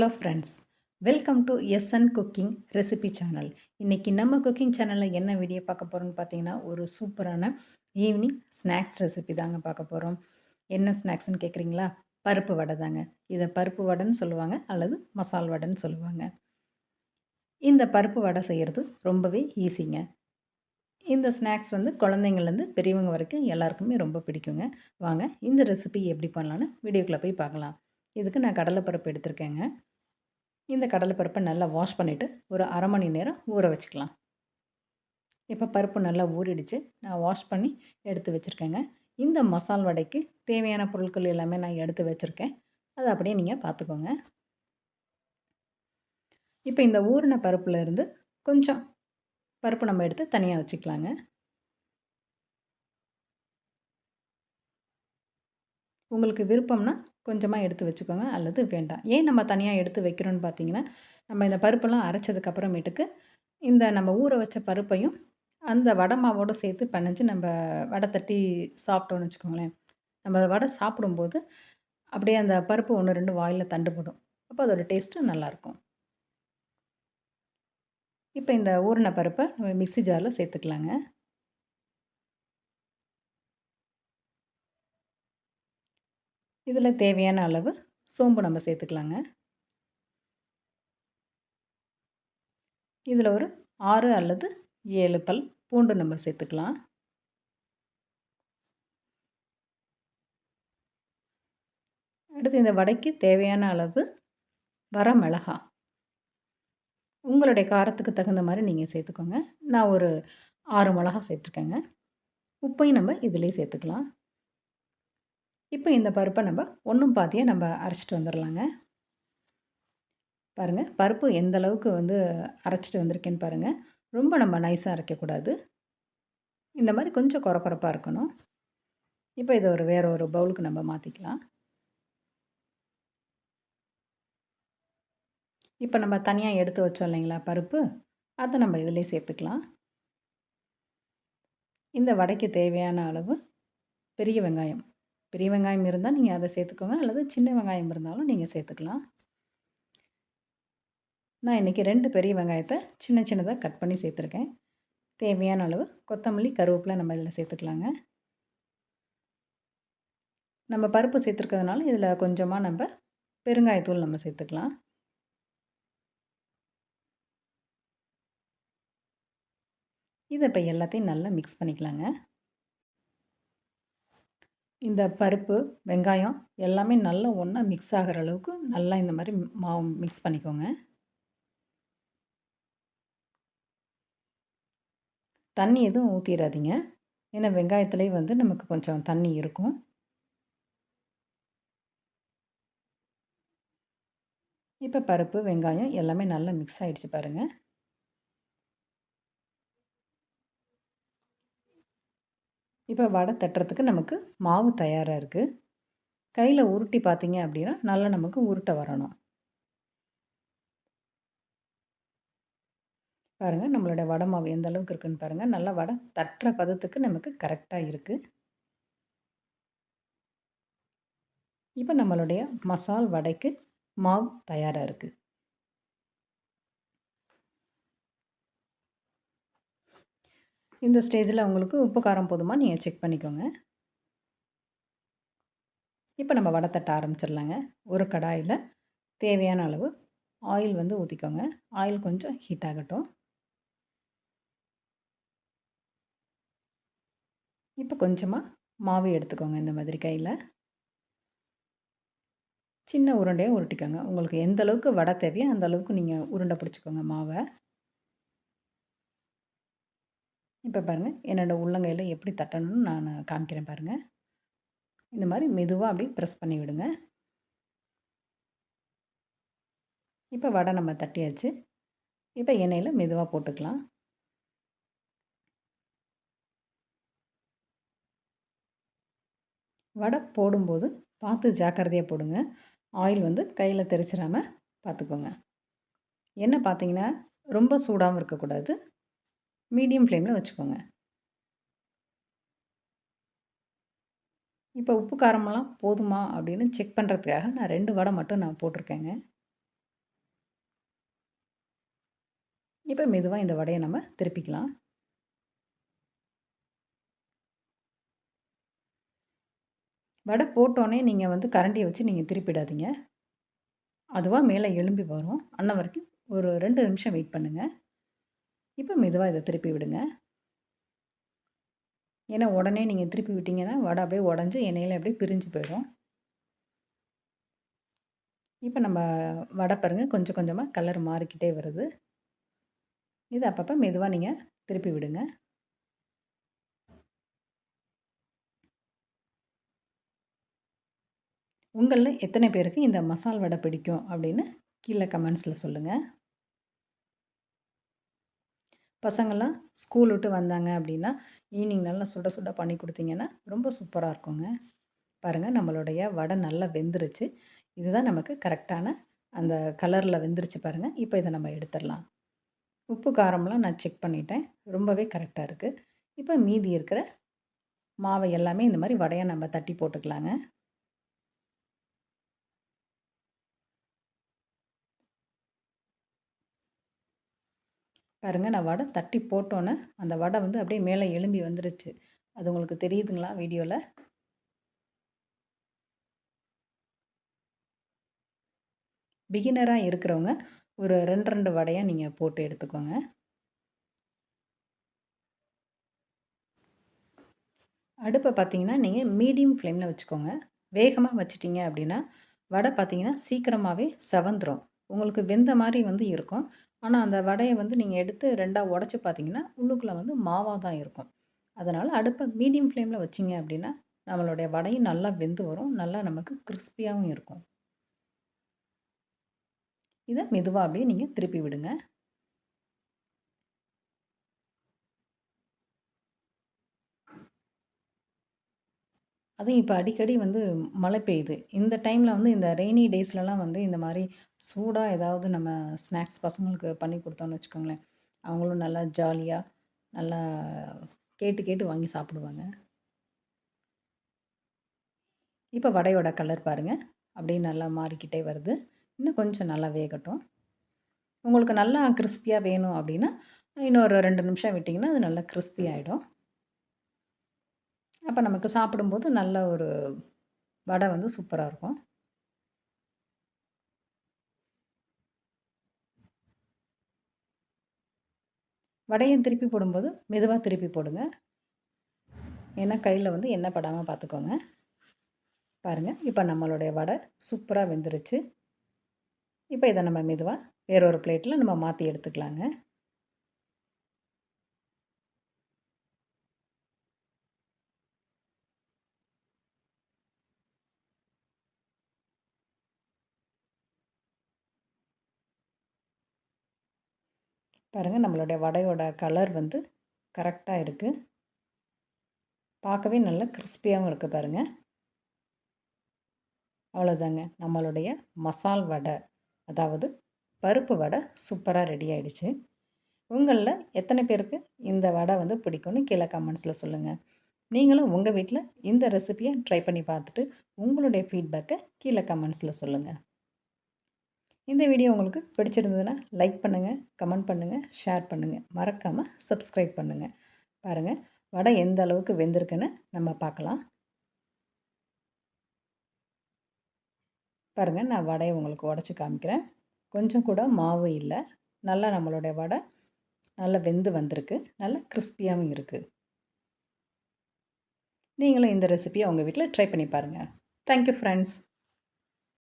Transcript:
Hello friends, welcome to SN cooking recipe channel. இன்றைக்கி நம்ம cooking சேனலில் என்ன வீடியோ பார்க்க போகிறோம்னு பார்த்தீங்கன்னா, ஒரு சூப்பரான ஈவினிங் ஸ்நாக்ஸ் ரெசிபி தாங்க பார்க்க போகிறோம். என்ன ஸ்நாக்ஸ்ன்னு கேட்குறீங்களா? பருப்பு வடை தாங்க. இதை பருப்பு வடைன்னு சொல்லுவாங்க அல்லது மசால் வடைன்னு சொல்லுவாங்க. இந்த பருப்பு வடை செய்கிறது ரொம்பவே ஈஸிங்க. இந்த ஸ்நாக்ஸ் வந்து குழந்தைங்கள்லேருந்து பெரியவங்க வரைக்கும் எல்லாருக்குமே ரொம்ப பிடிக்குங்க. வாங்க இந்த ரெசிபி எப்படி பண்ணலான்னு வீடியோக்குள்ளே போய் பார்க்கலாம். இதுக்கு நான் கடலைப்பருப்பு எடுத்திருக்கேங்க. இந்த கடலைப்பருப்பை நல்லா வாஷ் பண்ணிவிட்டு ஒரு அரை மணி நேரம் ஊற வச்சுக்கலாம். இப்போ பருப்பு நல்லா ஊறிடுச்சு. நான் வாஷ் பண்ணி எடுத்து வச்சுருக்கேங்க. இந்த மசால் வடைக்கு தேவையான பொருட்கள் எல்லாமே நான் எடுத்து வச்சுருக்கேன். அதை அப்படியே நீங்கள் பார்த்துக்கோங்க. இப்போ இந்த ஊறின பருப்பில் இருந்து கொஞ்சம் பருப்பு நம்ம எடுத்து தனியாக வச்சுக்கலாங்க. உங்களுக்கு விருப்பம்னா கொஞ்சமாக எடுத்து வச்சுக்கோங்க அல்லது வேண்டாம். ஏன் நம்ம தனியாக எடுத்து வைக்கிறோன்னு பார்த்தீங்கன்னா, நம்ம இந்த பருப்பெல்லாம் அரைச்சதுக்கப்புறமேட்டுக்கு இந்த நம்ம ஊற வச்ச பருப்பையும் அந்த வடை மாவோடு சேர்த்து பெனஞ்சு நம்ம வடை தட்டி சாப்பிட்டோம்னு வச்சுக்கோங்களேன். நம்ம வடை சாப்பிடும்போது அப்படியே அந்த பருப்பு 1, 2 வாயில தண்டுப்படும். அப்போ அதோட டேஸ்ட்டு நல்லாயிருக்கும். இப்போ இந்த ஊறின பருப்பை நம்ம மிக்ஸி ஜாரில் சேர்த்துக்கலாங்க. இதில் தேவையான அளவு சோம்பு நம்ம சேர்த்துக்கலாங்க. இதில் ஒரு 6 அல்லது 7 பல் பூண்டு நம்ம சேர்த்துக்கலாம். அடுத்து இந்த வடைக்கு தேவையான அளவு வரமிளகா. உங்களுடைய காரத்துக்கு தகுந்த மாரி நீங்க சேர்த்துக்கோங்க. நான் ஒரு 6 மிளகா சேர்த்துருக்கேங்க. உப்பையும் நம்ம இதிலேயே சேர்த்துக்கலாம். இப்போ இந்த பருப்பை நம்ம ஒண்ணும் பாதியா நம்ம அரைச்சிட்டு வந்துரலாங்க. பாருங்க, பருப்பு எந்த அளவுக்கு வந்து அரைச்சிட்டு வந்திருக்கேன்னு பாருங்க. ரொம்ப நம்ம நைஸா அரைக்கக்கூடாது. இந்த மாரி கொஞ்சம் கொர கொரப்பா இருக்கணும். இப்போ இத வேற ஒரு பவுலுக்கு நம்ம மாத்திக்கலாம். இப்போ நம்ம தனியா எடுத்து வச்சோம் இல்லைங்களா பருப்பு, அத நம்ம இதிலேயே சேர்த்துக்கலாம். இந்த வடைக்கு தேவையான அளவு பெரிய வெங்காயம். பெரிய வெங்காயம் இருந்தா நீங்க அத சேர்த்துக்கோங்க. அல்லது சின்ன வெங்காயம் இருந்தாலும் நீங்க சேர்த்துக்கலாம். நான் இன்றைக்கி 2 பெரிய வெங்காயத்த சின்ன சின்னதா கட் பண்ணி சேர்த்துருக்கேன். தேவையான அளவு கொத்தமல்லி, கருவேப்பிலை நம்ம இதில் சேர்த்துக்கலாங்க. நம்ம பருப்பு சேர்த்துருக்கிறதுனால இதில் கொஞ்சமா நம்ம பெருங்காயத்தூள் நம்ம சேர்த்துக்கலாம். இத இப்போ எல்லாத்தையும் நல்லா மிக்ஸ் பண்ணிக்கலாங்க. இந்த பருப்பு, வெங்காயம் எல்லாமே நல்லா ஒண்ணா மிக்ஸ் ஆகுற அளவுக்கு நல்லா இந்த மாரி மாவு மிக்ஸ் பண்ணிக்கோங்க. தண்ணி எதுவும் ஊத்திறாதீங்க. ஏன்னா வெங்காயத்திலேயே வந்து நமக்கு கொஞ்சம் தண்ணி இருக்கும். இப்போ பருப்பு, வெங்காயம் எல்லாமே நல்லா மிக்ஸ் ஆயிடுச்சு பாருங்க. இப்போ வடை தட்டுறதுக்கு நமக்கு மாவு தயாரா இருக்கு. கையில உருட்டி பார்த்தீங்க அப்படின்னா, நல்லா நமக்கு உருட்ட வரணும். பாருங்க நம்மளோட வடை மாவு எந்த அளவுக்கு இருக்குன்னு பாருங்க. நல்லா வடை தட்டுற பதத்துக்கு நமக்கு கரெக்ட்டா இருக்கு. இப்போ நம்மளுடைய மசால் வடைக்கு மாவு தயாரா இருக்கு. இந்த ஸ்டேஜில உங்களுக்கு உப்பு, காரம் போதுமா நீங்க செக் பண்ணிக்கோங்க. இப்போ நம்ம வடை தட்ட ஆரம்பிச்சிடலாங்க. ஒரு கடாயில தேவையான அளவு ஆயில் வந்து ஊத்திக்கோங்க. ஆயில் கொஞ்சம் ஹீட் ஆகட்டும். இப்போ கொஞ்சமா மாவு எடுத்துக்கோங்க இந்த மாதிரி கையில. சின்ன உருண்டையா உருட்டிக்கோங்க. உங்களுக்கு எந்த அளவுக்கு வடை தேவையோ அந்த அளவுக்கு நீங்க உருண்டை பிடிச்சுக்கோங்க மாவ. இப்போ பாருங்க என்னோட உள்ளங்கையில எப்படி தட்டணும்னு நான் காமிக்கிறேன் பாருங்க. இந்த மாரி மெதுவா அப்படியே பிரஸ் பண்ணி விடுங்க. இப்போ வடை நம்ம தட்டியாச்சு. இப்போ எண்ணெயில மெதுவா போட்டுக்கலாம். வடை போடும்போது பார்த்து ஜாக்கிரதையா போடுங்க. ஆயில் வந்து கையில தெறிச்சிராம பார்த்துக்கோங்க. எண்ணெய் பார்த்தீங்கன்னா, ரொம்ப சூடாவும் இருக்கக்கூடாது. மீடியம் ஃப்ளேம்ல வச்சுக்கோங்க. இப்போ உப்பு, காரமெல்லாம் போதுமா அப்படின்னு செக் பண்ணுறதுக்காக நான் 2 வடை மட்டும் நான் போட்டிருக்கேங்க. இப்போ மெதுவாக இந்த வடையை நம்ம திருப்பிக்கலாம். வடை போட்டோனே நீங்கள் வந்து கரண்டியை வச்சு நீங்கள் திருப்பிடாதீங்க. அதுவாக மேலே எழும்பி வரும். அன்ன வரைக்கும் ஒரு 2 நிமிஷம் வெயிட் பண்ணுங்கள். இப்போ மெதுவாக இதை திருப்பி விடுங்க. ஏன்னா உடனே நீங்கள் திருப்பி விட்டிங்கன்னா வடை அப்படியே உடஞ்சி எண்ணெயில் அப்படியே பிரிஞ்சு போயிடும். இப்போ நம்ம வடை பாருங்க கொஞ்சம் கொஞ்சமாக கலர் மாறிக்கிட்டே வருது. இது அப்பப்போ மெதுவாக நீங்கள் திருப்பி விடுங்க. உங்களில் எத்தனை பேருக்கு இந்த மசால் வடை பிடிக்கும் அப்படின்னு கீழே கமெண்ட்ஸில் சொல்லுங்கள். பசங்கள்லாம் ஸ்கூல் விட்டு வந்தாங்க அப்படின்னா ஈவினிங் நல்லா சுட சுட பண்ணி கொடுத்தீங்கன்னா ரொம்ப சூப்பராக இருக்குங்க. பாருங்கள் நம்மளுடைய வடை நல்லா வெந்துருச்சு. இதுதான் நமக்கு கரெக்டான அந்த கலரில் வெந்துருச்சு பாருங்கள். இப்போ இதை நம்ம எடுத்துடலாம். உப்பு காரம்லாம் நான் செக் பண்ணிட்டேன். ரொம்பவே கரெக்டாக இருக்குது. இப்போ மீதி இருக்கிற மாவை எல்லாமே இந்த மாதிரி வடையாக நம்ம தட்டி போட்டுக்கலாங்க. பாருங்கள் நான் வடை தட்டி போட்டோன்னே அந்த வடை வந்து அப்படியே மேலே எழும்பி வந்துருச்சு. அது உங்களுக்கு தெரியுதுங்களா வீடியோவில்? பிகினராக இருக்கிறவங்க ஒரு 2 வடையாக நீங்கள் போட்டு எடுத்துக்கோங்க. அடுப்பை பார்த்தீங்கன்னா நீங்கள் மீடியம் ஃப்ளேமில் வச்சுக்கோங்க. வேகமாக வச்சுட்டிங்க அப்படின்னா வடை பார்த்தீங்கன்னா சீக்கிரமாகவே செவந்துரும். உங்களுக்கு வெந்த மாதிரி வந்து இருக்கும். ஆனால் அந்த வடையை வந்து நீங்கள் எடுத்து 2ஆக உடச்சி பார்த்தீங்கன்னா உள்ளுக்குள்ளே வந்து மாவாக தான் இருக்கும். அதனால் அடுப்பை மீடியம் ஃப்ளேமில் வச்சிங்க அப்படின்னா நம்மளுடைய வடையும் நல்லா வெந்து வரும். நல்லா நமக்கு கிறிஸ்பியாகவும் இருக்கும். இதை மெதுவாக அப்படியே நீங்கள் திருப்பி விடுங்க. அதுவும் இப்போ அடிக்கடி வந்து மழை பெய்யுது. இந்த டைமில் வந்து இந்த ரெய்னி டேஸ்லலாம் வந்து இந்த மாதிரி சூடாக ஏதாவது நம்ம ஸ்நாக்ஸ் பசங்களுக்கு பண்ணி கொடுத்தோம்னு வச்சுக்கோங்களேன், அவங்களும் நல்லா ஜாலியாக நல்லா கேட்டு கேட்டு வாங்கி சாப்பிடுவாங்க. இப்போ வடையோட கலர் பாருங்கள். அப்படியே நல்லா மாறிக்கிட்டே வருது. இன்னும் கொஞ்சம் நல்லா வேகட்டும். உங்களுக்கு நல்லா கிறிஸ்பியாக வேணும் அப்படின்னா இன்னொரு 2 நிமிஷம் விட்டிங்கன்னா அது நல்லா கிறிஸ்பி ஆகிடும். அப்போ நமக்கு சாப்பிடும்போது நல்ல ஒரு வடை வந்து சூப்பராக இருக்கும். வடையை திருப்பி போடும்போது மெதுவாக திருப்பி போடுங்க. ஏன்னா கையில் வந்து எண்ணெய் படாமல் பார்த்துக்கோங்க. பாருங்கள் இப்போ நம்மளுடைய வடை சூப்பராக வெந்துருச்சு. இப்போ இதை நம்ம மெதுவாக வேற ஒரு பிளேட்டில் நம்ம மாற்றி எடுத்துக்கலாங்க. பாருங்கள் நம்மளுடைய வடையோட கலர் வந்து கரெக்டாக இருக்குது. பார்க்கவே நல்லா கிறிஸ்பியாகவும் இருக்குது பாருங்கள். அவ்வளோதாங்க நம்மளுடைய மசால் வடை, அதாவது பருப்பு வடை சூப்பராக ரெடி ஆகிடுச்சு. உங்களில் எத்தனை பேருக்கு இந்த வடை வந்து பிடிக்கும்னு கீழே கமெண்ட்ஸில் சொல்லுங்கள். நீங்களும் உங்கள் வீட்டில் இந்த ரெசிப்பியை ட்ரை பண்ணி பார்த்துட்டு உங்களுடைய ஃபீட்பேக்கை கீழே கமெண்ட்ஸில் சொல்லுங்கள். இந்த வீடியோ உங்களுக்கு பிடிச்சிருந்ததுன்னா லைக் பண்ணுங்கள், கமெண்ட் பண்ணுங்கள், ஷேர் பண்ணுங்கள். மறக்காமல் சப்ஸ்கிரைப் பண்ணுங்கள். பாருங்கள் வடை எந்த அளவுக்கு வெந்திருக்குன்னு நம்ம பார்க்கலாம். பாருங்கள் நான் வடையை உங்களுக்கு உடச்சி காமிக்கிறேன். கொஞ்சம் கூட மாவு இல்லை. நல்லா நம்மளுடைய வடை நல்லா வெந்து வந்திருக்கு. நல்லா கிறிஸ்பியாகவும் இருக்குது. நீங்களும் இந்த ரெசிபியை உங்கள் வீட்டில் ட்ரை பண்ணி பாருங்கள். Thank you friends.